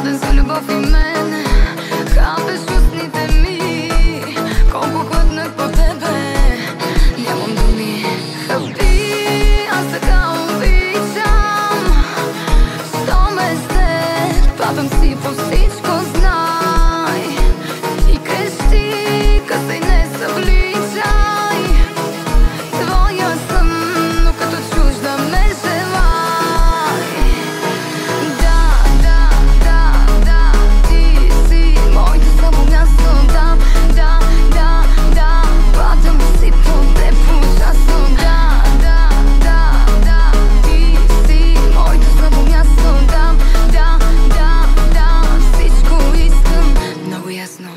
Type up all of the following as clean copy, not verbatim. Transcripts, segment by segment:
Гладен за любов и мен, хапеш устните ми. Колко глътнах по тебе, нямам думи. Хаби, аз така обичам. Що ме след, падам си по всичко, знай. И крещи, късай не събличай. Твоя съм, но като чужда ме желай. Да, ти си моето слабо място. Да, падам си по теб ужасно. Да, ти си моето слабо място. Да, всичко искам много ясно.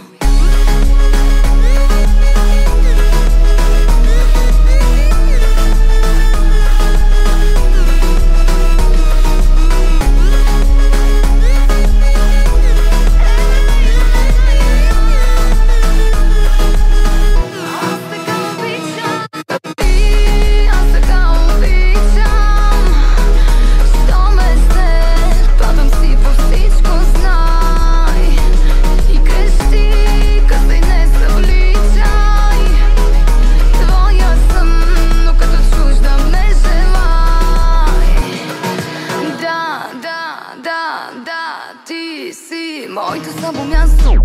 Да, ти си моето слабо място.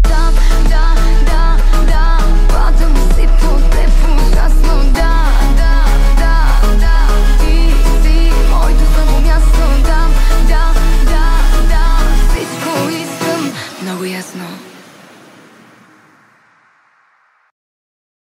Да, падам си по теб ужасно. Да, ти си моето слабо място. Да, всичко искам много ясно.